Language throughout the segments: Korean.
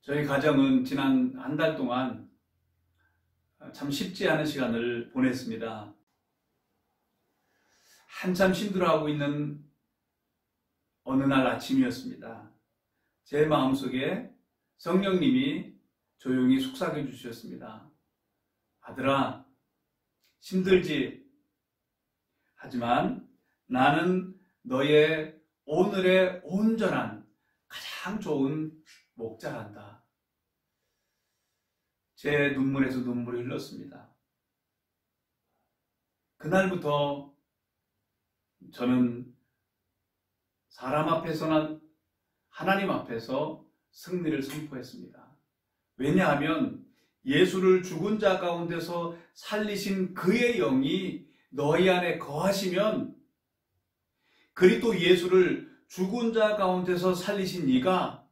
저희 가정은 지난 한 달 동안 참 쉽지 않은 시간을 보냈습니다. 한참 힘들어하고 있는 어느 날 아침이었습니다. 제 마음속에 성령님이 조용히 속삭여 주셨습니다. 아들아, 힘들지? 하지만 나는 너의 오늘의 온전한 가장 좋은 목자란다. 제 눈물에서 눈물이 흘렀습니다. 그날부터 저는 사람 앞에서나 하나님 앞에서 승리를 선포했습니다. 왜냐하면 예수를 죽은 자 가운데서 살리신 그의 영이 너희 안에 거하시면, 그리스도 예수를 죽은 자 가운데서 살리신 이가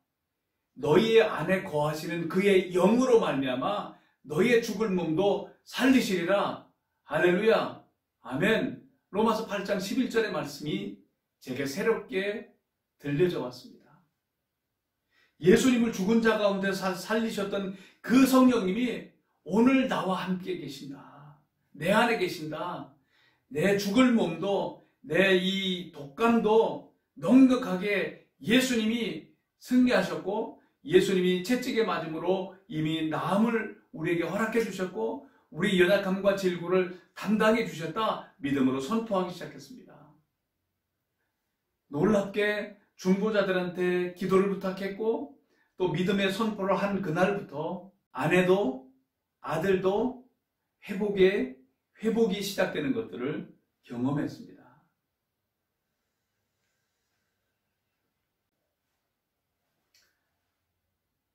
너희의 안에 거하시는 그의 영으로 말미암아 너희의 죽을 몸도 살리시리라. 할렐루야. 아멘. 로마서 8장 11절의 말씀이 제게 새롭게 들려져 왔습니다. 예수님을 죽은 자 가운데 살리셨던 그 성령님이 오늘 나와 함께 계신다. 내 안에 계신다. 내 죽을 몸도, 내 이 독감도 넉넉하게 예수님이 승리하셨고, 예수님이 채찍에 맞음으로 이미 나음을 우리에게 허락해 주셨고, 우리 연약함과 질고를 담당해 주셨다. 믿음으로 선포하기 시작했습니다. 놀랍게 중보자들한테 기도를 부탁했고, 또 믿음의 선포를 한 그날부터 아내도 아들도 회복이 시작되는 것들을 경험했습니다.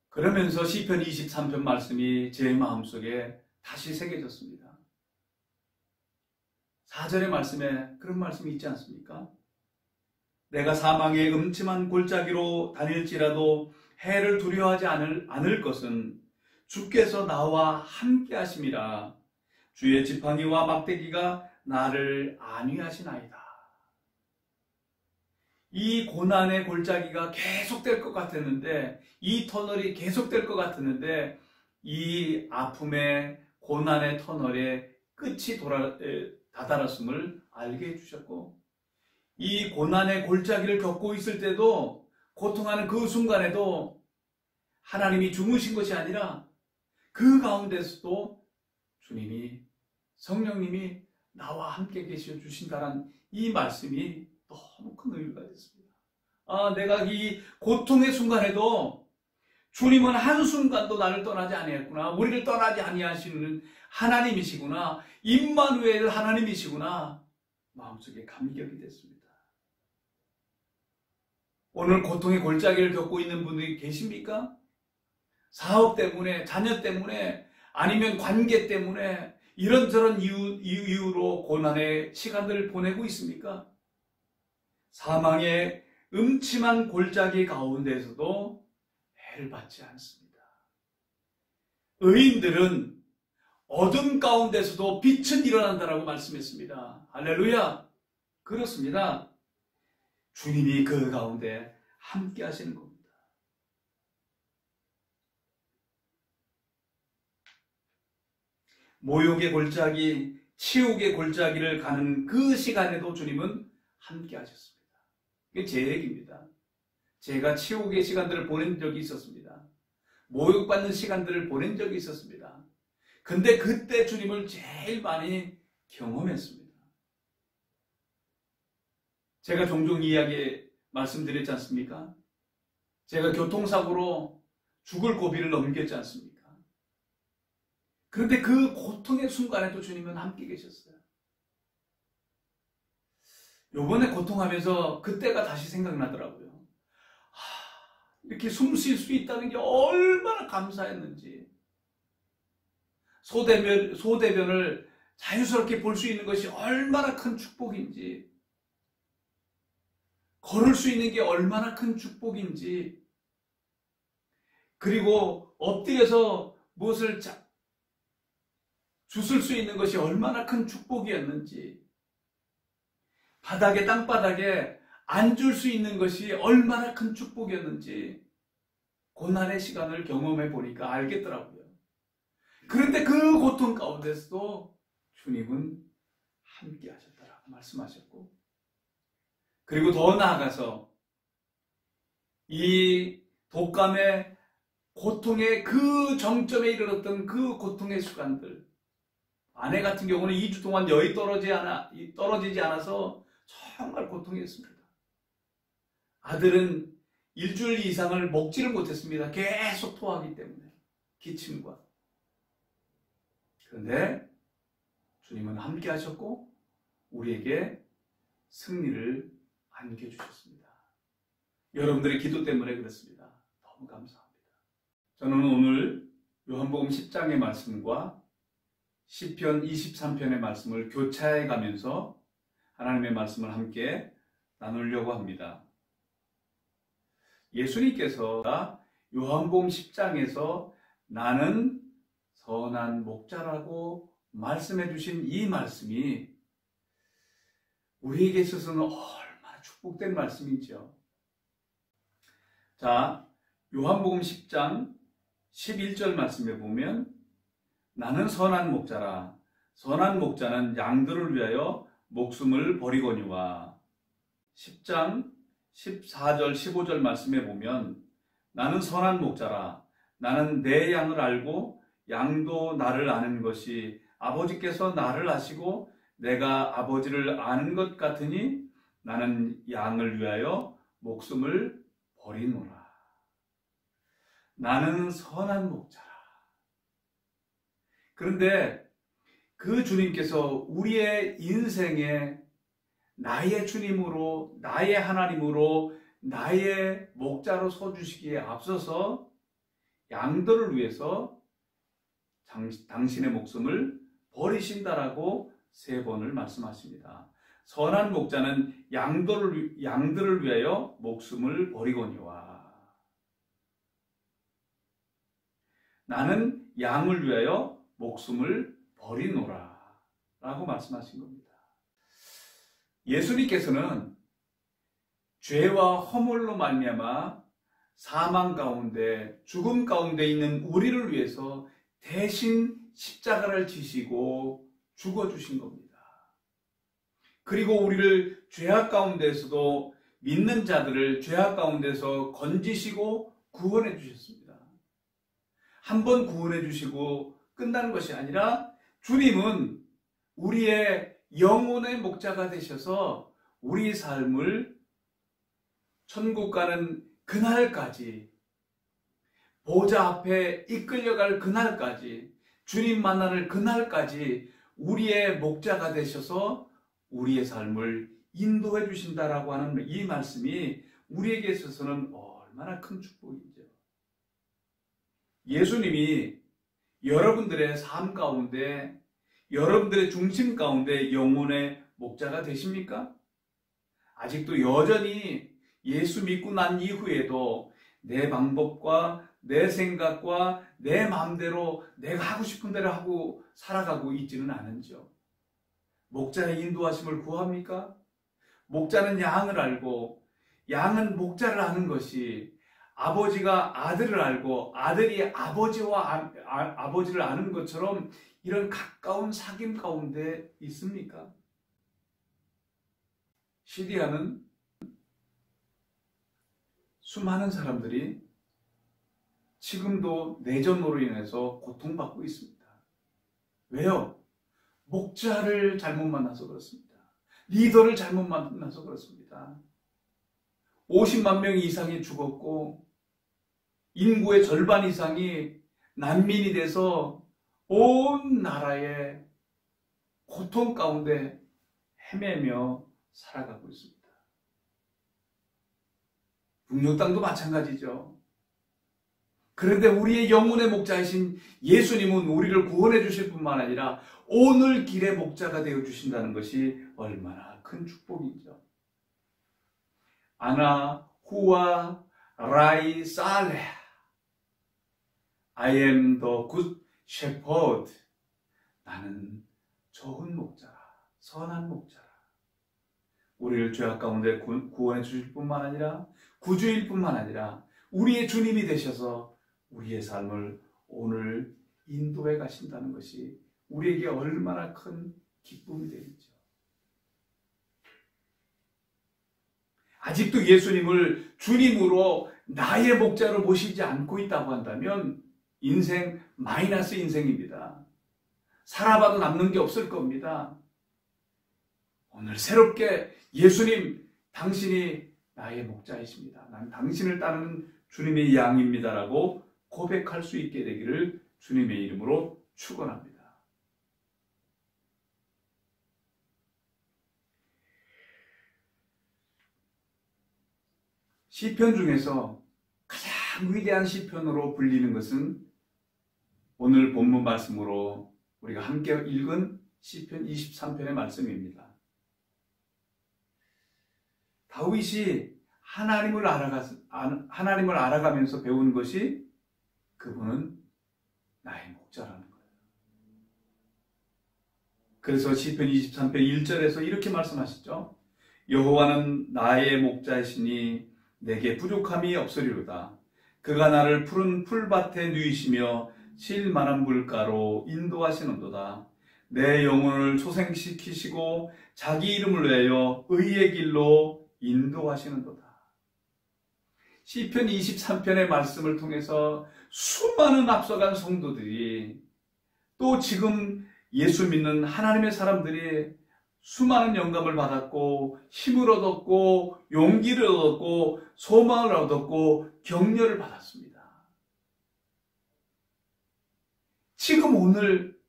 그러면서 시편 23편 말씀이 제 마음속에 다시 새겨졌습니다. 4절의 말씀에 그런 말씀이 있지 않습니까? 내가 사망의 음침한 골짜기로 다닐지라도 해를 두려워하지 않을 것은 주께서 나와 함께 하심이라. 주의 지팡이와 막대기가 나를 안위하시나이다. 이 고난의 골짜기가 계속될 것 같았는데, 이 터널이 계속될 것 같았는데, 이 아픔의 고난의 터널의 끝이 다다랐음을 알게 해주셨고, 이 고난의 골짜기를 겪고 있을 때도, 고통하는 그 순간에도 하나님이 주무신 것이 아니라 그 가운데서도 주님이, 성령님이 나와 함께 계셔 주신다는 이 말씀이 너무 큰 의미가 됐습니다. 내가 이 고통의 순간에도 주님은 한순간도 나를 떠나지 아니했구나. 우리를 떠나지 아니하시는 하나님이시구나. 임마누엘 하나님이시구나. 마음속에 감격이 됐습니다. 오늘 고통의 골짜기를 겪고 있는 분들이 계십니까? 사업 때문에, 자녀 때문에, 아니면 관계 때문에 이런저런 이유로 고난의 시간들을 보내고 있습니까? 사망의 음침한 골짜기 가운데서도 해를 받지 않습니다. 의인들은 어둠 가운데서도 빛은 일어난다라고 말씀했습니다. 할렐루야. 그렇습니다. 주님이 그 가운데 함께 하시는 겁니다. 모욕의 골짜기, 치욕의 골짜기를 가는 그 시간에도 주님은 함께 하셨습니다. 이게 제 얘기입니다. 제가 치욕의 시간들을 보낸 적이 있었습니다. 모욕받는 시간들을 보낸 적이 있었습니다. 근데 그때 주님을 제일 많이 경험했습니다. 제가 종종 말씀드렸지 않습니까? 제가 교통사고로 죽을 고비를 넘겼지 않습니까? 그런데 그 고통의 순간에도 주님은 함께 계셨어요. 요번에 고통하면서 그때가 다시 생각나더라고요. 이렇게 숨 쉴 수 있다는 게 얼마나 감사했는지. 소대변을 자유스럽게 볼 수 있는 것이 얼마나 큰 축복인지. 걸을 수 있는 게 얼마나 큰 축복인지. 그리고 엎드려서 무엇을 주술 수 있는 것이 얼마나 큰 축복이었는지. 바닥에, 땅바닥에 앉을 수 있는 것이 얼마나 큰 축복이었는지. 고난의 시간을 경험해 보니까 알겠더라고요. 그런데 그 고통 가운데서도 주님은 함께 하셨다라고 말씀하셨고, 그리고 더 나아가서 이 독감의 고통의 그 정점에 이르렀던 그 고통의 시간들, 아내 같은 경우는 2주 동안 여의 떨어지지 않아서 정말 고통했습니다. 아들은 일주일 이상을 먹지를 못했습니다. 계속 토하기 때문에, 기침과. 그런데 주님은 함께 하셨고 우리에게 승리를 안겨주셨습니다. 여러분들의 기도 때문에 그렇습니다. 너무 감사합니다. 저는 오늘 요한복음 10장의 말씀과 시편 23편의 말씀을 교차해 가면서 하나님의 말씀을 함께 나누려고 합니다. 예수님께서 요한복음 10장에서 나는 선한 목자라고 말씀해 주신 이 말씀이 우리에게 있어서는 얼마나 축복된 말씀이죠. 자, 요한복음 10장 11절 말씀에 보면 나는 선한 목자라. 선한 목자는 양들을 위하여 목숨을 버리거니와. 10장 14절 15절 말씀에 보면 나는 선한 목자라. 나는 내 양을 알고 양도 나를 아는 것이 아버지께서 나를 아시고 내가 아버지를 아는 것 같으니 나는 양을 위하여 목숨을 버리노라. 나는 선한 목자라. 그런데 그 주님께서 우리의 인생에 나의 주님으로, 나의 하나님으로, 나의 목자로 서주시기에 앞서서 양들을 위해서 당신의 목숨을 버리신다라고 3번을 말씀하십니다. 선한 목자는 양들을 위하여 목숨을 버리거니와. 나는 양을 위하여 목숨을 버리노라 라고 말씀하신 겁니다. 예수님께서는 죄와 허물로 말미암아 사망 가운데, 죽음 가운데 있는 우리를 위해서 대신 십자가를 지시고 죽어주신 겁니다. 그리고 우리를 죄악 가운데서도 믿는 자들을 죄악 가운데서 건지시고 구원해 주셨습니다. 한 번 구원해 주시고 끝나는 것이 아니라 주님은 우리의 영혼의 목자가 되셔서 우리 삶을 천국 가는 그날까지, 보좌 앞에 이끌려갈 그날까지, 주님 만나는 그날까지 우리의 목자가 되셔서 우리의 삶을 인도해 주신다라고 하는 이 말씀이 우리에게 있어서는 얼마나 큰 축복이죠. 예수님이 여러분들의 삶 가운데, 여러분들의 중심 가운데 영혼의 목자가 되십니까? 아직도 여전히 예수 믿고 난 이후에도 내 방법과 내 생각과 내 마음대로 내가 하고 싶은 대로 하고 살아가고 있지는 않은지요. 목자의 인도하심을 구합니까? 목자는 양을 알고 양은 목자를 아는 것이, 아버지가 아들을 알고 아들이 아버지를 아는 것처럼 이런 가까운 사귐 가운데 있습니까? 시리아는 수많은 사람들이 지금도 내전으로 인해서 고통받고 있습니다. 왜요? 목자를 잘못 만나서 그렇습니다. 리더를 잘못 만나서 그렇습니다. 50만 명 이상이 죽었고 인구의 절반 이상이 난민이 돼서 온 나라의 고통 가운데 헤매며 살아가고 있습니다. 북녘 땅도 마찬가지죠. 그런데 우리의 영혼의 목자이신 예수님은 우리를 구원해 주실 뿐만 아니라 오늘 길의 목자가 되어 주신다는 것이 얼마나 큰 축복이죠. 아나 후아 라이 살레 I am the good shepherd. 나는 좋은 목자라, 선한 목자라. 우리를 죄악 가운데 구원해 주실 뿐만 아니라, 구주일 뿐만 아니라 우리의 주님이 되셔서 우리의 삶을 오늘 인도해 가신다는 것이 우리에게 얼마나 큰 기쁨이 되는지요. 아직도 예수님을 주님으로 나의 목자로 모시지 않고 있다고 한다면 인생 마이너스 인생입니다. 살아봐도 남는 게 없을 겁니다. 오늘 새롭게 예수님, 당신이 나의 목자이십니다. 난 당신을 따르는 주님의 양입니다라고 고백할 수 있게 되기를 주님의 이름으로 축원합니다. 시편 중에서 가장 위대한 시편으로 불리는 것은 오늘 본문 말씀으로 우리가 함께 읽은 시편 23편의 말씀입니다. 다윗이 하나님을 알아가면서 배운 것이 그분은 나의 목자라는 거예요. 그래서 시편 23편 1절에서 이렇게 말씀하시죠. 여호와는 나의 목자이시니 내게 부족함이 없으리로다. 그가 나를 푸른 풀밭에 누이시며 쉴 만한 물가로 인도하시는도다. 내 영혼을 소생시키시고 자기 이름을 위하여 의의 길로 인도하시는도다. 시편 23편의 말씀을 통해서 수많은 앞서간 성도들이 또 지금 예수 믿는 하나님의 사람들이 수많은 영감을 받았고 힘을 얻었고 용기를 얻었고 소망을 얻었고 격려를 받았습니다. 지금 오늘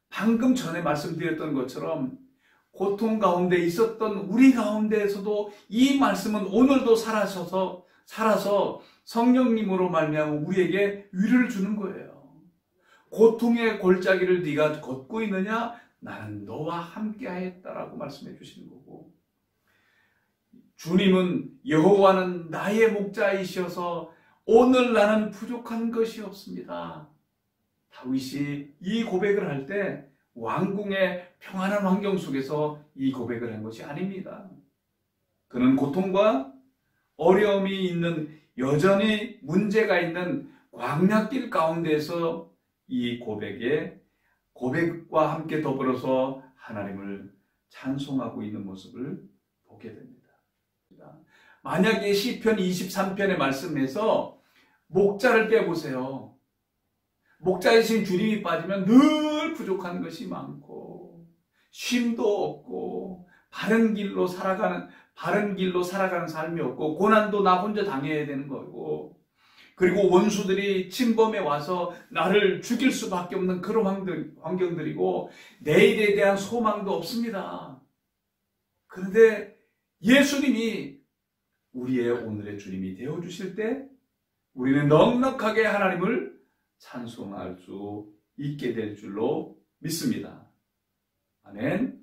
방금 전에 말씀드렸던 것처럼 고통 가운데 있었던 우리 가운데에서도 이 말씀은 오늘도 살아서 성령님으로 말미암아 우리에게 위로를 주는 거예요. 고통의 골짜기를 네가 걷고 있느냐? 나는 너와 함께 하였다라고 말씀해 주시는 거고, 주님은 여호와는 나의 목자이셔서 오늘 나는 부족한 것이 없습니다. 다윗이 이 고백을 할 때 왕궁의 평안한 환경 속에서 이 고백을 한 것이 아닙니다. 그는 고통과 어려움이 있는, 여전히 문제가 있는 광야길 가운데서 이 고백과 함께 더불어서 하나님을 찬송하고 있는 모습을 보게 됩니다. 만약에 시편 23편의 말씀에서 목자를 빼보세요. 목자이신 주님이 빠지면 늘 부족한 것이 많고 쉼도 없고 바른 길로 살아가는 삶이 없고 고난도 나 혼자 당해야 되는 거고, 그리고 원수들이 침범해 와서 나를 죽일 수밖에 없는 그런 환경들이고 내일에 대한 소망도 없습니다. 그런데 예수님이 우리의 오늘의 주님이 되어주실 때 우리는 넉넉하게 하나님을 찬송할 수 있게 될 줄로 믿습니다. 아멘.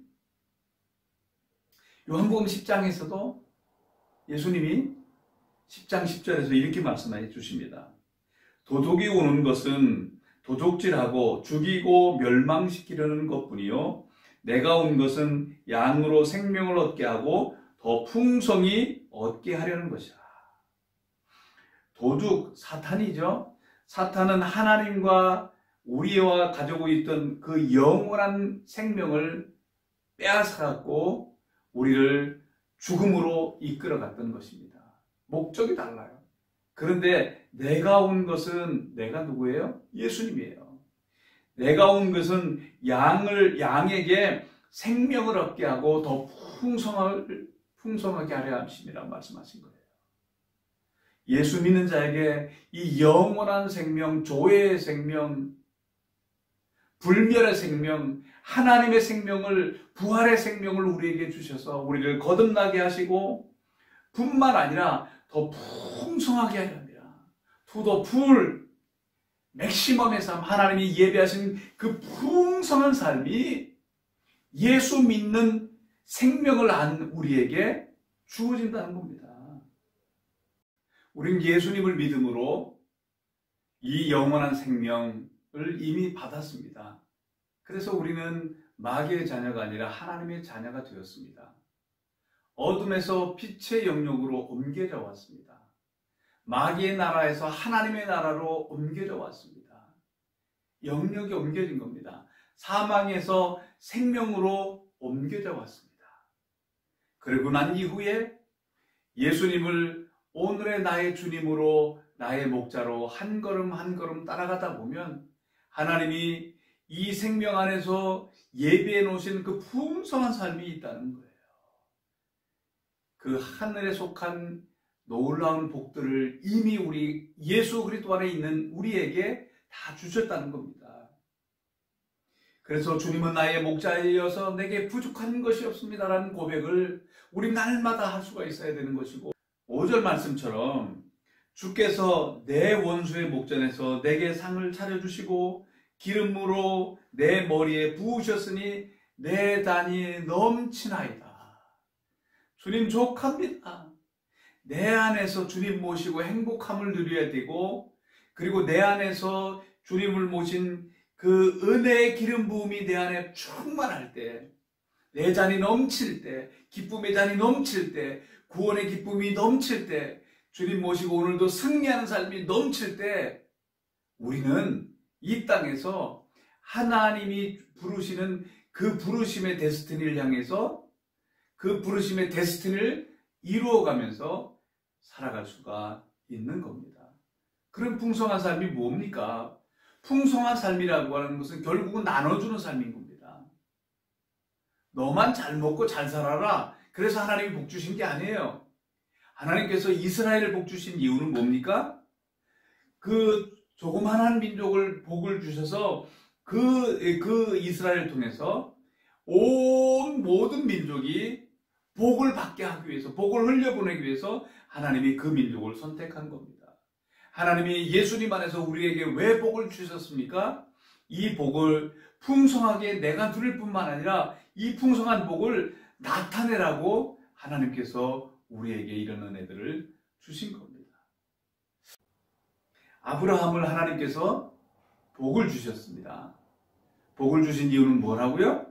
요한복음 10장에서도 예수님이 10장 10절에서 이렇게 말씀해 주십니다. 도둑이 오는 것은 도둑질하고 죽이고 멸망시키려는 것뿐이요 내가 온 것은 양으로 생명을 얻게 하고 더 풍성히 얻게 하려는 것이라. 도둑, 사탄이죠. 사탄은 하나님과 우리와 가지고 있던 그 영원한 생명을 빼앗아갖고 우리를 죽음으로 이끌어갔던 것입니다. 목적이 달라요. 그런데 내가 온 것은, 내가 누구예요? 예수님이에요. 내가 온 것은 양에게 생명을 얻게 하고 더 풍성하게 하려 함심이라고 말씀하신 거예요. 예수 믿는 자에게 이 영원한 생명, 조회의 생명, 불멸의 생명, 하나님의 생명을, 부활의 생명을 우리에게 주셔서 우리를 거듭나게 하시고 뿐만 아니라 더 풍성하게 하려 합니다. To the full, 맥시멈의 삶, 하나님이 예배하신 그 풍성한 삶이 예수 믿는 생명을 안 우리에게 주어진다는 겁니다. 우리는 예수님을 믿음으로 이 영원한 생명을 이미 받았습니다. 그래서 우리는 마귀의 자녀가 아니라 하나님의 자녀가 되었습니다. 어둠에서 빛의 영역으로 옮겨져 왔습니다. 마귀의 나라에서 하나님의 나라로 옮겨져 왔습니다. 영역이 옮겨진 겁니다. 사망에서 생명으로 옮겨져 왔습니다. 그리고 난 이후에 예수님을 오늘의 나의 주님으로 나의 목자로 한 걸음 한 걸음 따라가다 보면 하나님이 이 생명 안에서 예비해 놓으신 그 풍성한 삶이 있다는 거예요. 그 하늘에 속한 놀라운 복들을 이미 우리 예수 그리스도 안에 있는 우리에게 다 주셨다는 겁니다. 그래서 주님은 나의 목자이어서 내게 부족한 것이 없습니다라는 고백을 우리 날마다 할 수가 있어야 되는 것이고, 5절 말씀처럼 주께서 내 원수의 목전에서 내게 상을 차려주시고 기름으로 내 머리에 부으셨으니 내 단이 넘치나이다. 주님 족합니다. 내 안에서 주님 모시고 행복함을 누려야 되고, 그리고 내 안에서 주님을 모신 그 은혜의 기름 부음이 내 안에 충만할 때, 내 잔이 넘칠 때, 기쁨의 잔이 넘칠 때, 구원의 기쁨이 넘칠 때, 주님 모시고 오늘도 승리하는 삶이 넘칠 때, 우리는 이 땅에서 하나님이 부르시는 그 부르심의 데스티니를 향해서 그 부르심의 데스티니를 이루어가면서 살아갈 수가 있는 겁니다. 그런 풍성한 삶이 뭡니까? 풍성한 삶이라고 하는 것은 결국은 나눠주는 삶인 겁니다. 너만 잘 먹고 잘 살아라, 그래서 하나님이 복 주신 게 아니에요. 하나님께서 이스라엘을 복 주신 이유는 뭡니까? 그 조그만한 민족을 복을 주셔서 그 이스라엘을 통해서 온 모든 민족이 복을 받게 하기 위해서, 복을 흘려보내기 위해서 하나님이 그 민족을 선택한 겁니다. 하나님이 예수님 안에서 우리에게 왜 복을 주셨습니까? 이 복을 풍성하게 내가 누릴 뿐만 아니라 이 풍성한 복을 나타내라고 하나님께서 우리에게 이런 은혜들을 주신 겁니다. 아브라함을 하나님께서 복을 주셨습니다. 복을 주신 이유는 뭐라고요?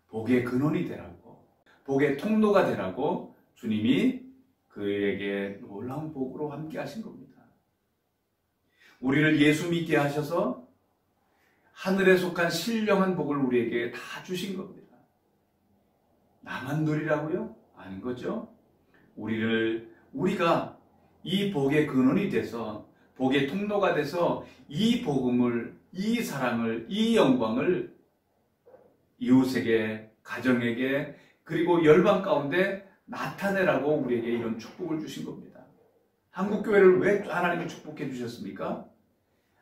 복의 근원이 되라고, 복의 통로가 되라고 주님이 그에게 놀라운 복으로 함께 하신 겁니다. 우리를 예수 믿게 하셔서 하늘에 속한 신령한 복을 우리에게 다 주신 겁니다. 나만 누리라고요? 아닌 거죠. 우리가 이 복의 근원이 돼서, 복의 통로가 돼서 이 복음을, 이 사랑을, 이 영광을 이웃에게, 가정에게, 그리고 열방 가운데 나타내라고 우리에게 이런 축복을 주신 겁니다. 한국교회를 왜 하나님이 축복해 주셨습니까?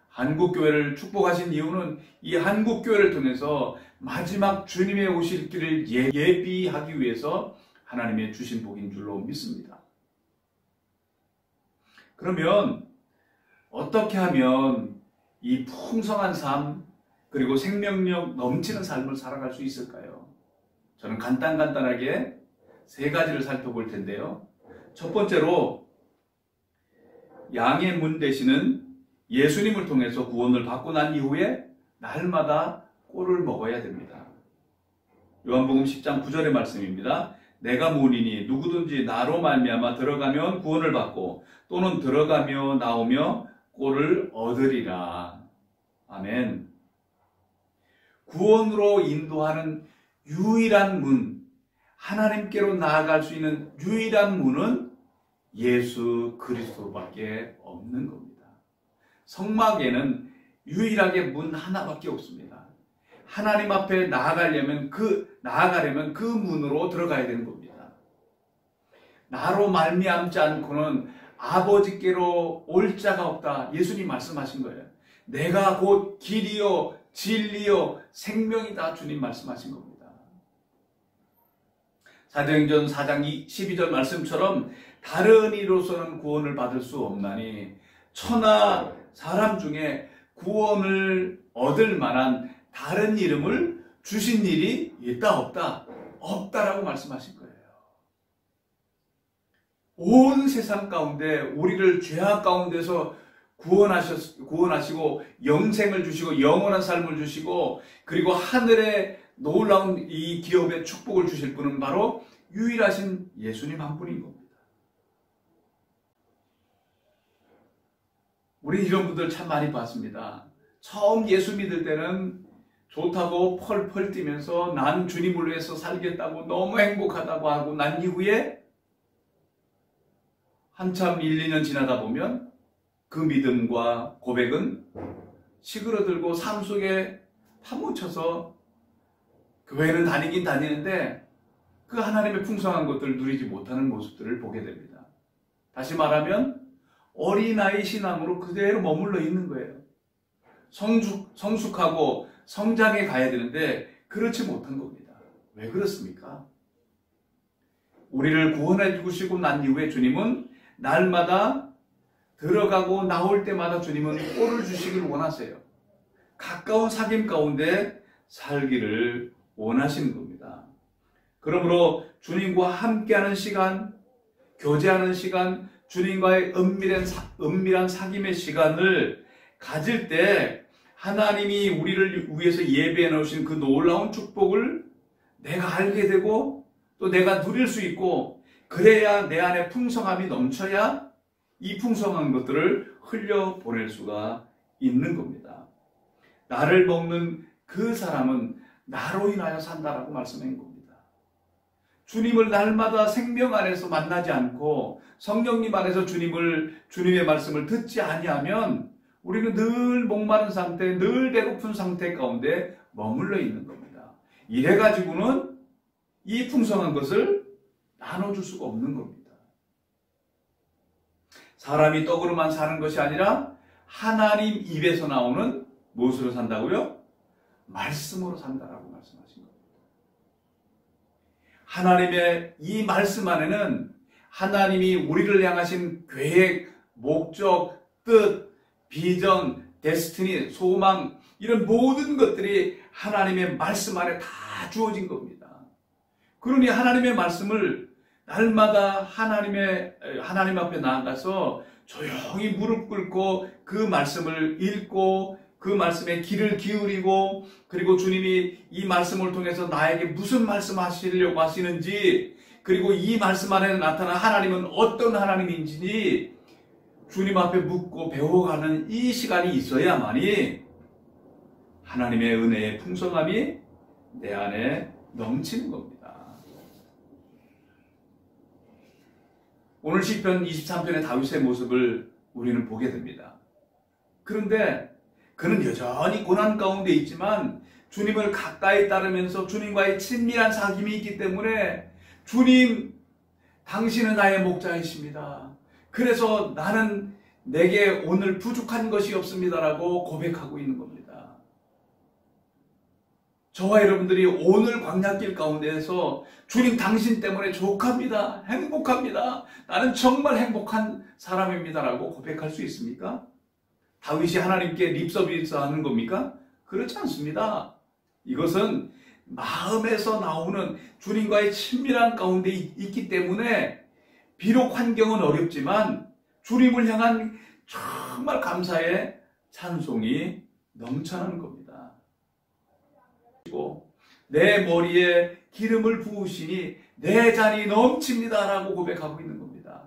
한국교회를 축복하신 이유는 이 한국교회를 통해서 마지막 주님의 오실 길을 예비하기 위해서 하나님의 주신 복인 줄로 믿습니다. 그러면 어떻게 하면 이 풍성한 삶, 그리고 생명력 넘치는 삶을 살아갈 수 있을까요? 저는 간단하게 3가지를 살펴볼 텐데요. 첫 번째로, 양의 문 되시는 예수님을 통해서 구원을 받고 난 이후에 날마다 꼴을 먹어야 됩니다. 요한복음 10장 9절의 말씀입니다. 내가 문이니 누구든지 나로 말미암아 들어가면 구원을 받고 또는 들어가며 나오며 꼴을 얻으리라. 아멘. 구원으로 인도하는 유일한 문, 하나님께로 나아갈 수 있는 유일한 문은 예수 그리스도밖에 없는 겁니다. 성막에는 유일하게 문 하나밖에 없습니다. 하나님 앞에 나아가려면 그 문으로 들어가야 되는 겁니다. 나로 말미암지 않고는 아버지께로 올 자가 없다. 예수님 말씀하신 거예요. 내가 곧 길이요 진리요 생명이다. 주님 말씀하신 겁니다. 사도행전 4장 12절 말씀처럼 다른 이로서는 구원을 받을 수 없나니 천하 사람 중에 구원을 얻을 만한 다른 이름을 주신 일이 있다 없다? 없다라고 말씀하신 거예요. 온 세상 가운데 우리를 죄악 가운데서 구원하시고 영생을 주시고 영원한 삶을 주시고 그리고 하늘의 놀라운 이 기업의 축복을 주실 분은 바로 유일하신 예수님 한 분인 겁니다. 우리 이런 분들 참 많이 봤습니다. 처음 예수 믿을 때는 좋다고 펄펄 뛰면서 난 주님을 위해서 살겠다고 너무 행복하다고 하고 난 이후에 한참 1, 2년 지나다 보면 그 믿음과 고백은 시그러들고 삶 속에 파묻혀서 교회는 다니긴 다니는데 그 하나님의 풍성한 것들을 누리지 못하는 모습들을 보게 됩니다. 다시 말하면 어린아이 신앙으로 그대로 머물러 있는 거예요. 성숙하고 성장해 가야 되는데 그렇지 못한 겁니다. 왜 그렇습니까? 우리를 구원해 주시고 난 이후에 주님은 날마다 들어가고 나올 때마다 주님은 꼴을 주시기를 원하세요. 가까운 사귐 가운데 살기를 원하시는 겁니다. 그러므로 주님과 함께하는 시간, 교제하는 시간, 주님과의 은밀한 사귐의 시간을 가질 때 하나님이 우리를 위해서 예배해 놓으신 그 놀라운 축복을 내가 알게 되고 또 내가 누릴 수 있고 그래야 내 안에 풍성함이 넘쳐야 이 풍성한 것들을 흘려보낼 수가 있는 겁니다. 나를 먹는 그 사람은 나로 인하여 산다라고 말씀한 겁니다. 주님을 날마다 생명 안에서 만나지 않고 성령님 안에서 주님의 말씀을 듣지 아니하면 우리는 늘 목마른 상태, 늘 배고픈 상태 가운데 머물러 있는 겁니다. 이래가지고는 이 풍성한 것을 나눠줄 수가 없는 겁니다. 사람이 떡으로만 사는 것이 아니라 하나님 입에서 나오는 무엇으로 산다고요? 말씀으로 산다라고 말씀하신 겁니다. 하나님의 이 말씀 안에는 하나님이 우리를 향하신 계획, 목적, 뜻, 비전, 데스티니, 소망 이런 모든 것들이 하나님의 말씀 안에 다 주어진 겁니다. 그러니 하나님의 말씀을 날마다 하나님 앞에 나아가서 조용히 무릎 꿇고 그 말씀을 읽고 그 말씀에 귀를 기울이고 그리고 주님이 이 말씀을 통해서 나에게 무슨 말씀하시려고 하시는지 그리고 이 말씀 안에 나타난 하나님은 어떤 하나님인지 주님 앞에 묻고 배워가는 이 시간이 있어야만이 하나님의 은혜의 풍성함이 내 안에 넘치는 겁니다. 오늘 시편 23편의 다윗의 모습을 우리는 보게 됩니다. 그런데 그는 여전히 고난 가운데 있지만 주님을 가까이 따르면서 주님과의 친밀한 사귐이 있기 때문에 주님, 당신은 나의 목자이십니다. 그래서 나는 내게 오늘 부족한 것이 없습니다라고 고백하고 있는 겁니다. 저와 여러분들이 오늘 광야길 가운데에서 주님 당신 때문에 족합니다. 행복합니다. 나는 정말 행복한 사람입니다라고 고백할 수 있습니까? 다윗이 하나님께 립서비스 하는 겁니까? 그렇지 않습니다. 이것은 마음에서 나오는 주님과의 친밀한 가운데 있기 때문에 비록 환경은 어렵지만 주님을 향한 정말 감사의 찬송이 넘쳐나는 겁니다. 내 머리에 기름을 부으시니 내 잔이 넘칩니다라고 고백하고 있는 겁니다.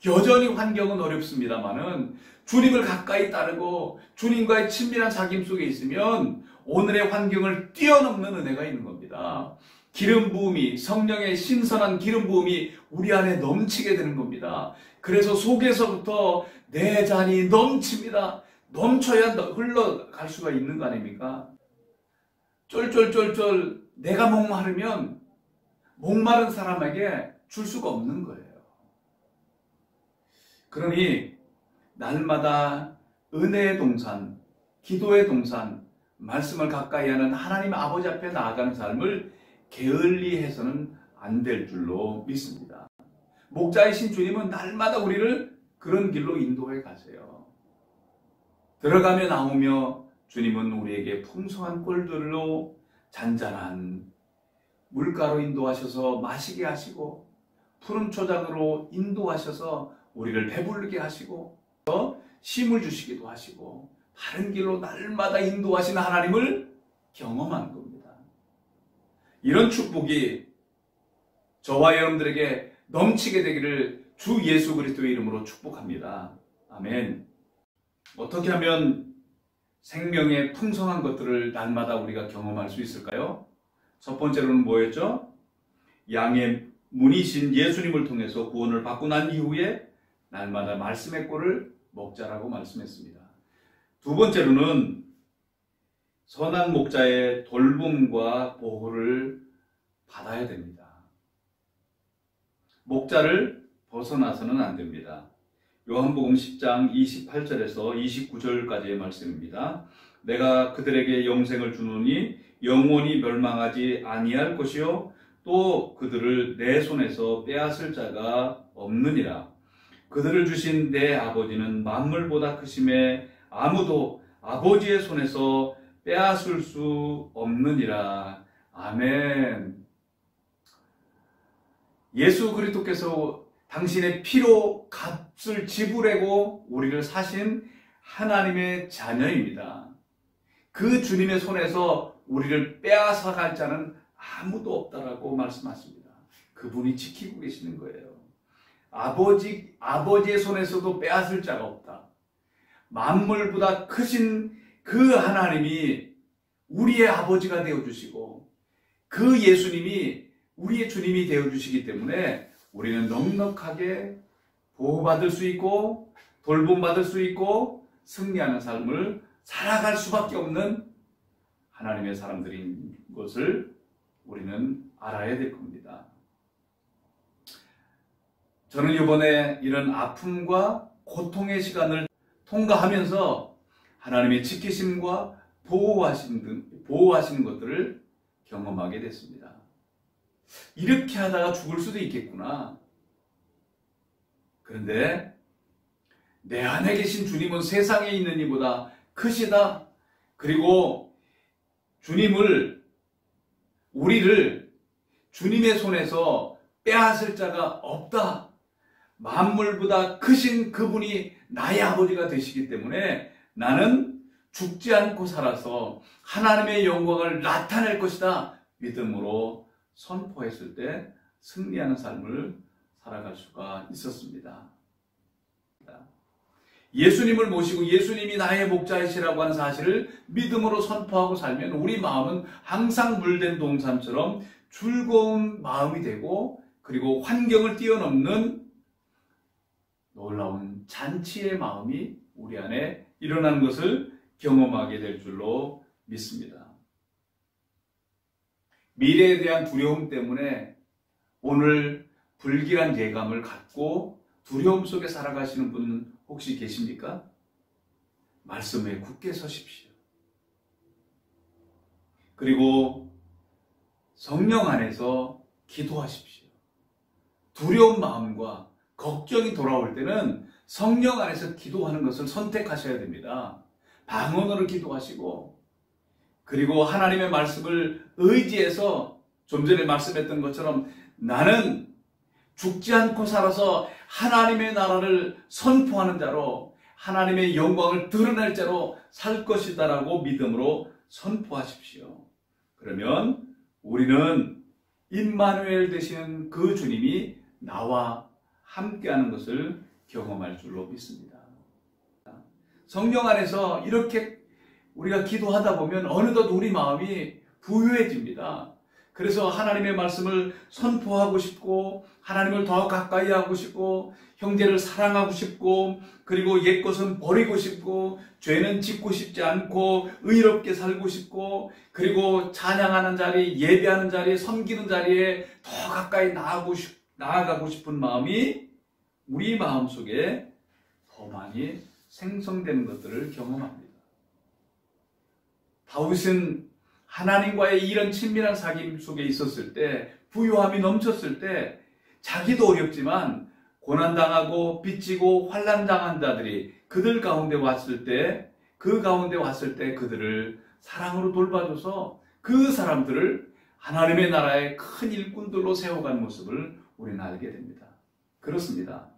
여전히 환경은 어렵습니다만은 주님을 가까이 따르고 주님과의 친밀한 사귐 속에 있으면 오늘의 환경을 뛰어넘는 은혜가 있는 겁니다. 기름 부음이 성령의 신선한 기름 부음이 우리 안에 넘치게 되는 겁니다. 그래서 속에서부터 내 잔이 넘칩니다. 넘쳐야 흘러갈 수가 있는 거 아닙니까? 쫄쫄쫄쫄 내가 목마르면 목마른 사람에게 줄 수가 없는 거예요. 그러니 날마다 은혜의 동산, 기도의 동산, 말씀을 가까이 하는 하나님 아버지 앞에 나아가는 삶을 게을리해서는 안 될 줄로 믿습니다. 목자이신 주님은 날마다 우리를 그런 길로 인도해 가세요. 들어가며 나오며 주님은 우리에게 풍성한 꼴들로 잔잔한 물가로 인도하셔서 마시게 하시고 푸른 초장으로 인도하셔서 우리를 배부르게 하시고 쉼을 주시기도 하시고 바른 길로 날마다 인도하시는 하나님을 경험하는 겁니다. 이런 축복이 저와 여러분들에게 넘치게 되기를 주 예수 그리스도의 이름으로 축복합니다. 아멘. 어떻게 하면 생명의 풍성한 것들을 날마다 우리가 경험할 수 있을까요? 첫 번째로는 뭐였죠? 양의 문이신 예수님을 통해서 구원을 받고 난 이후에 날마다 말씀의 꼴을 먹자라고 말씀했습니다. 두 번째로는 선한 목자의 돌봄과 보호를 받아야 됩니다. 목자를 벗어나서는 안 됩니다. 요한복음 10장 28절에서 29절까지의 말씀입니다. 내가 그들에게 영생을 주노니 영원히 멸망하지 아니할 것이요 또 그들을 내 손에서 빼앗을 자가 없느니라. 그들을 주신 내 아버지는 만물보다 크심에 아무도 아버지의 손에서 빼앗을 수 없느니라. 아멘. 예수 그리스도께서 당신의 피로 값을 지불하고 우리를 사신 하나님의 자녀입니다. 그 주님의 손에서 우리를 빼앗아갈 자는 아무도 없다라고 말씀하십니다. 그분이 지키고 계시는 거예요. 아버지의 손에서도 빼앗을 자가 없다. 만물보다 크신 그 하나님이 우리의 아버지가 되어주시고 그 예수님이 우리의 주님이 되어주시기 때문에 우리는 넉넉하게 보호받을 수 있고 돌봄받을 수 있고 승리하는 삶을 살아갈 수밖에 없는 하나님의 사람들인 것을 우리는 알아야 될 겁니다. 저는 이번에 이런 아픔과 고통의 시간을 통과하면서 하나님의 지키심과 보호하시는 것들을 경험하게 됐습니다. 이렇게 하다가 죽을 수도 있겠구나. 그런데 내 안에 계신 주님은 세상에 있는 이보다 크시다. 그리고 우리를 주님의 손에서 빼앗을 자가 없다. 만물보다 크신 그분이 나의 아버지가 되시기 때문에 나는 죽지 않고 살아서 하나님의 영광을 나타낼 것이다. 믿음으로 선포했을 때 승리하는 삶을 살아갈 수가 있었습니다. 예수님을 모시고 예수님이 나의 목자이시라고 하는 사실을 믿음으로 선포하고 살면 우리 마음은 항상 물된 동산처럼 즐거운 마음이 되고 그리고 환경을 뛰어넘는 놀라운 잔치의 마음이 우리 안에 일어나는 것을 경험하게 될 줄로 믿습니다. 미래에 대한 두려움 때문에 오늘 불길한 예감을 갖고 두려움 속에 살아가시는 분 혹시 계십니까? 말씀에 굳게 서십시오. 그리고 성령 안에서 기도하십시오. 두려운 마음과 걱정이 돌아올 때는 성령 안에서 기도하는 것을 선택하셔야 됩니다. 방언으로 기도하시고 그리고 하나님의 말씀을 의지해서 좀 전에 말씀했던 것처럼 나는 죽지 않고 살아서 하나님의 나라를 선포하는 자로 하나님의 영광을 드러낼 자로 살 것이다 라고 믿음으로 선포하십시오. 그러면 우리는 임마누엘 되시는 그 주님이 나와 함께하는 것을 경험할 줄로 믿습니다. 성령 안에서 이렇게 우리가 기도하다 보면 어느덧 우리 마음이 부유해집니다. 그래서 하나님의 말씀을 선포하고 싶고 하나님을 더 가까이 하고 싶고 형제를 사랑하고 싶고 그리고 옛것은 버리고 싶고 죄는 짓고 싶지 않고 의롭게 살고 싶고 그리고 찬양하는 자리, 예배하는 자리, 섬기는 자리에 더 가까이 나아가고 싶은 마음이 우리 마음속에 더 많이 생성되는 것들을 경험합니다. 다윗은 하나님과의 이런 친밀한 사귐 속에 있었을 때 부유함이 넘쳤을 때 자기도 어렵지만 고난당하고 빚지고 환난당한 자들이 그들 가운데 왔을 때 그들을 사랑으로 돌봐줘서 그 사람들을 하나님의 나라의 큰 일꾼들로 세워간 모습을 우리는 알게 됩니다. 그렇습니다.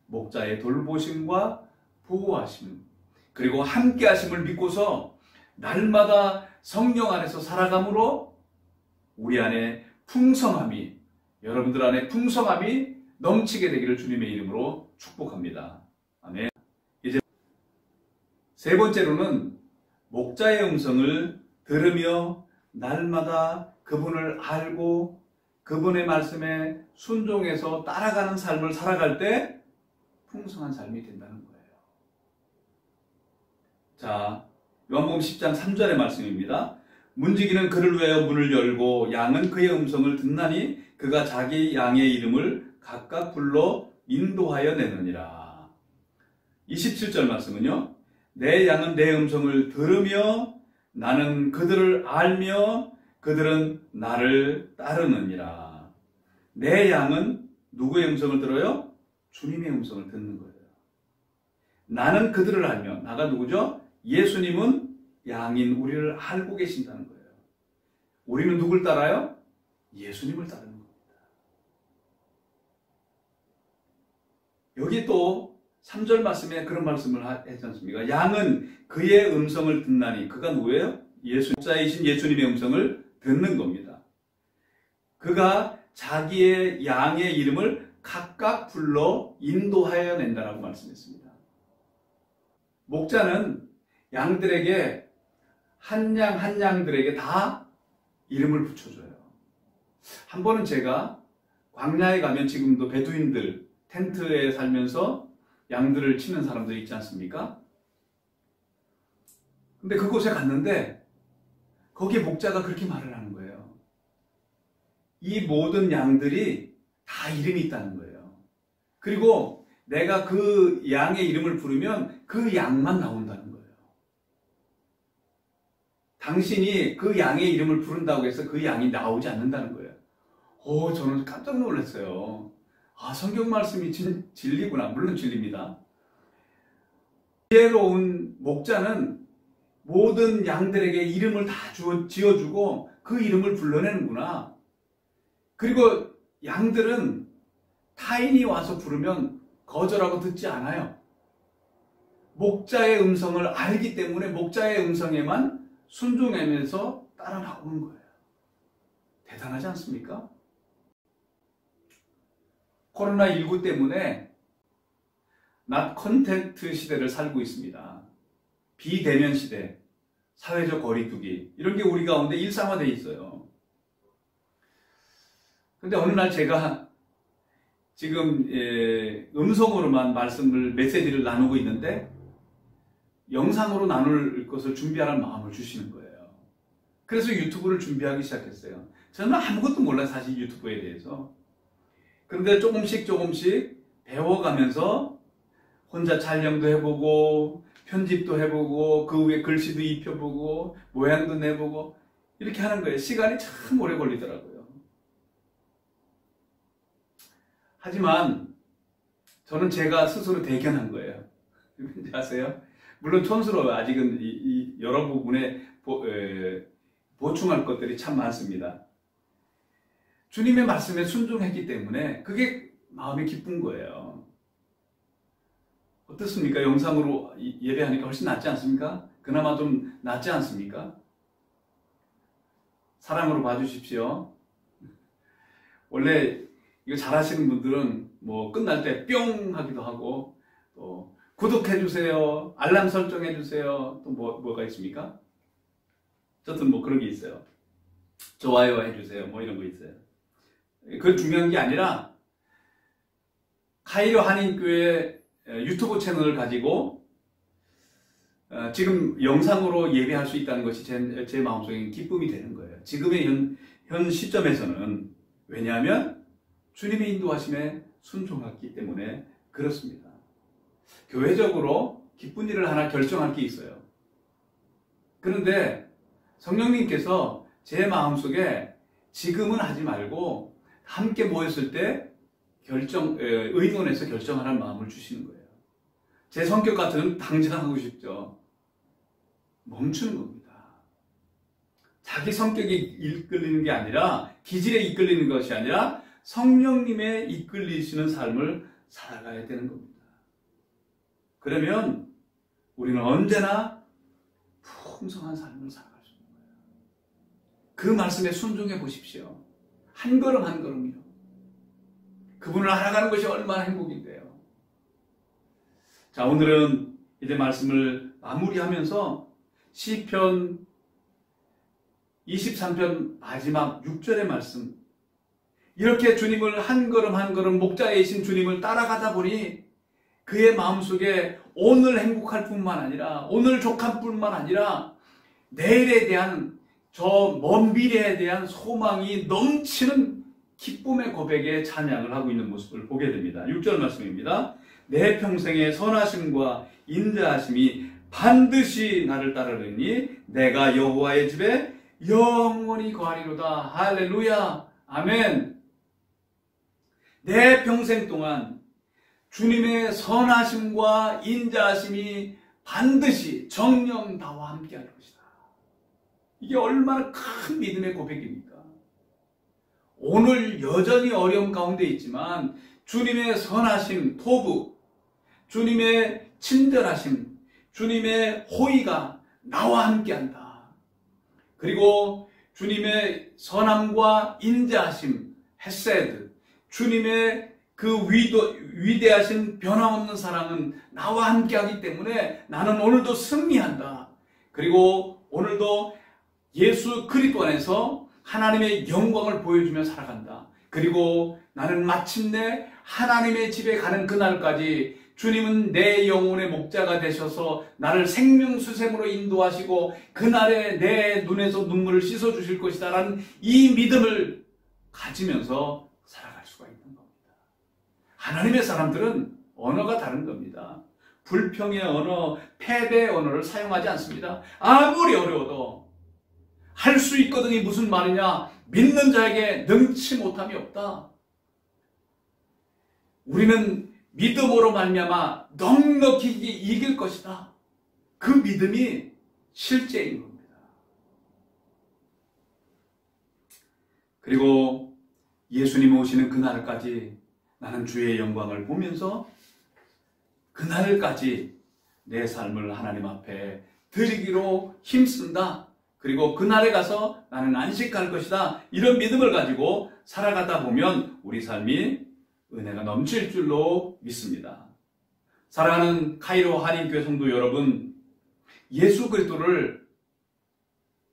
목자의 돌보심과 보호하심 그리고 함께하심을 믿고서 날마다 성령 안에서 살아감으로 우리 안에 풍성함이 여러분들 안에 풍성함이 넘치게 되기를 주님의 이름으로 축복합니다. 아멘. 세 번째로는 목자의 음성을 들으며 날마다 그분을 알고 그분의 말씀에 순종해서 따라가는 삶을 살아갈 때 풍성한 삶이 된다는 거예요. 자, 요한복음 10장 3절의 말씀입니다. 문지기는 그를 위하여 문을 열고 양은 그의 음성을 듣나니 그가 자기 양의 이름을 각각 불러 인도하여 내느니라. 27절 말씀은요. 내 양은 내 음성을 들으며 나는 그들을 알며 그들은 나를 따르느니라. 내 양은 누구의 음성을 들어요? 주님의 음성을 듣는 거예요. 나는 그들을 알며, 나가 누구죠? 예수님은 양인 우리를 알고 계신다는 거예요. 우리는 누굴 따라요? 예수님을 따르는 겁니다. 여기 또 3절 말씀에 그런 말씀을 했지 않습니까? 양은 그의 음성을 듣나니, 그가 누구예요? 목자이신 예수님의 음성을 듣는 겁니다. 그가 자기의 양의 이름을 각각 불러 인도하여 낸다라고 말씀했습니다. 목자는 양들에게 한 양 한 양들에게 다 이름을 붙여줘요. 한 번은 제가 광야에 가면 지금도 베두인들 텐트에 살면서 양들을 치는 사람들이 있지 않습니까? 근데 그곳에 갔는데 거기에 목자가 그렇게 말을 하는 거예요. 이 모든 양들이 다 이름이 있다는 거예요. 그리고 내가 그 양의 이름을 부르면 그 양만 나온다는 거예요. 당신이 그 양의 이름을 부른다고 해서 그 양이 나오지 않는다는 거예요. 저는 깜짝 놀랐어요. 성경 말씀이 진리구나. 물론 진리입니다. 지혜로운 목자는 모든 양들에게 이름을 다 지어주고 그 이름을 불러내는구나. 그리고 양들은 타인이 와서 부르면 거절하고 듣지 않아요. 목자의 음성을 알기 때문에 목자의 음성에만 순종하면서 따라 나오는 거예요. 대단하지 않습니까? 코로나19 때문에 낫 컨택트 시대를 살고 있습니다. 비대면 시대, 사회적 거리두기, 이런 게 우리 가운데 일상화되어 있어요. 근데 어느 날 제가 지금 음성으로만 메시지를 나누고 있는데 영상으로 나눌 것을 준비하라는 마음을 주시는 거예요. 그래서 유튜브를 준비하기 시작했어요. 저는 아무것도 몰라요, 사실 유튜브에 대해서. 그런데 조금씩 배워가면서 혼자 촬영도 해보고 편집도 해보고 그 위에 글씨도 입혀보고 모양도 내보고 이렇게 하는 거예요. 시간이 참 오래 걸리더라고요. 하지만 저는 제가 스스로 대견한 거예요. 왠지 아세요? 물론 촌스러워요. 아직은 여러 부분에 보충할 것들이 참 많습니다. 주님의 말씀에 순종했기 때문에 그게 마음이 기쁜 거예요. 어떻습니까? 영상으로 예배하니까 훨씬 낫지 않습니까? 그나마 좀 낫지 않습니까? 사랑으로 봐주십시오. 원래 이거 잘하시는 분들은 뭐 끝날 때 뿅 하기도 하고 또 구독해주세요, 알람 설정해주세요, 또 뭐가 있습니까? 어쨌든 뭐 그런 게 있어요. 좋아요 해주세요, 뭐 이런 거 있어요. 그건 중요한 게 아니라 카이로 한인교회 유튜브 채널을 가지고 지금 영상으로 예배할 수 있다는 것이 제 마음속에 기쁨이 되는 거예요. 지금의 현 시점에서는. 왜냐하면 주님의 인도하심에 순종했기 때문에 그렇습니다. 교회적으로 기쁜 일을 하나 결정할 게 있어요. 그런데 성령님께서 제 마음속에 지금은 하지 말고 함께 모였을 때 의논해서 결정하라는 마음을 주시는 거예요. 제 성격 같으면 당장 하고 싶죠. 멈추는 겁니다. 자기 성격이 이끌리는 게 아니라, 기질에 이끌리는 것이 아니라 성령님의 이끌리시는 삶을 살아가야 되는 겁니다. 그러면 우리는 언제나 풍성한 삶을 살아갈 수 있는 거예요. 그 말씀에 순종해 보십시오. 한 걸음 한 걸음이요. 그분을 알아가는 것이 얼마나 행복인데요. 자, 오늘은 이제 말씀을 마무리하면서 시편 23편 마지막 6절의 말씀, 이렇게 주님을 한 걸음 한 걸음 목자이신 주님을 따라가다 보니 그의 마음속에 오늘 행복할 뿐만 아니라 오늘 족할 뿐만 아니라 내일에 대한 저 먼 미래에 대한 소망이 넘치는 기쁨의 고백에 찬양을 하고 있는 모습을 보게 됩니다. 6절 말씀입니다. 내 평생의 선하심과 인자하심이 반드시 나를 따르리니 내가 여호와의 집에 영원히 거하리로다. 할렐루야. 아멘. 내 평생 동안 주님의 선하심과 인자하심이 반드시 정녕 나와 함께 할 것이다. 이게 얼마나 큰 믿음의 고백입니까? 오늘 여전히 어려움 가운데 있지만 주님의 선하심, 토부, 주님의 친절하심, 주님의 호의가 나와 함께한다. 그리고 주님의 선함과 인자하심, 헤세드, 주님의 그 위대하신 변함없는 사랑은 나와 함께하기 때문에 나는 오늘도 승리한다. 그리고 오늘도 예수 그리스도 안에서 하나님의 영광을 보여주며 살아간다. 그리고 나는 마침내 하나님의 집에 가는 그날까지 주님은 내 영혼의 목자가 되셔서 나를 생명수샘으로 인도하시고 그날에 내 눈에서 눈물을 씻어주실 것이다 라는 이 믿음을 가지면서 살아갈 수가 있는 겁니다. 하나님의 사람들은 언어가 다른 겁니다. 불평의 언어, 패배의 언어를 사용하지 않습니다. 아무리 어려워도 할 수 있거든이 무슨 말이냐? 믿는 자에게 능치 못함이 없다. 우리는 믿음으로 말미암아 넉넉히 이길 것이다. 그 믿음이 실제인 겁니다. 그리고 예수님 오시는 그날까지 나는 주의 영광을 보면서 그날까지 내 삶을 하나님 앞에 드리기로 힘쓴다. 그리고 그날에 가서 나는 안식할 것이다. 이런 믿음을 가지고 살아가다 보면 우리 삶이 은혜가 넘칠 줄로 믿습니다. 사랑하는 카이로 한인교회 성도 여러분, 예수 그리스도를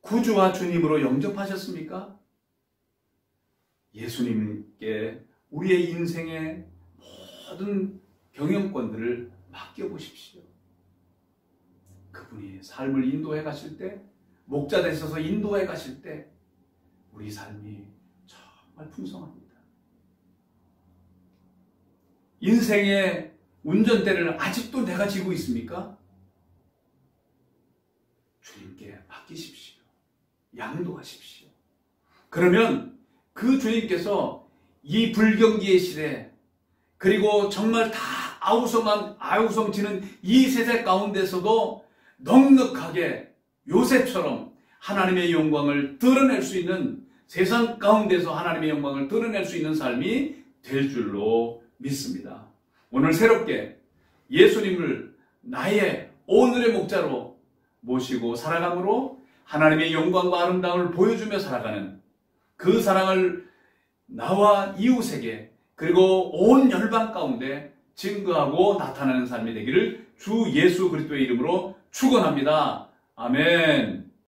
구주와 주님으로 영접하셨습니까? 예수님께 우리의 인생의 모든 경영권들을 맡겨보십시오. 그분이 삶을 인도해 가실 때, 목자 되셔서 인도해 가실 때 우리 삶이 정말 풍성합니다. 인생의 운전대를 아직도 내가 지고 있습니까? 주님께 맡기십시오. 양도하십시오. 그러면 그 주님께서 이 불경기의 시대, 그리고 정말 다 아우성지는 이 세대 가운데서도 넉넉하게 요셉처럼 하나님의 영광을 드러낼 수 있는, 세상 가운데서 하나님의 영광을 드러낼 수 있는 삶이 될 줄로 믿습니다. 오늘 새롭게 예수님을 나의 오늘의 목자로 모시고 살아감으로 하나님의 영광과 아름다움을 보여주며 살아가는 그 사랑을 나와 이웃에게 그리고 온 열방 가운데 증거하고 나타나는 삶이 되기를 주 예수 그리스도의 이름으로 축원합니다. 아멘.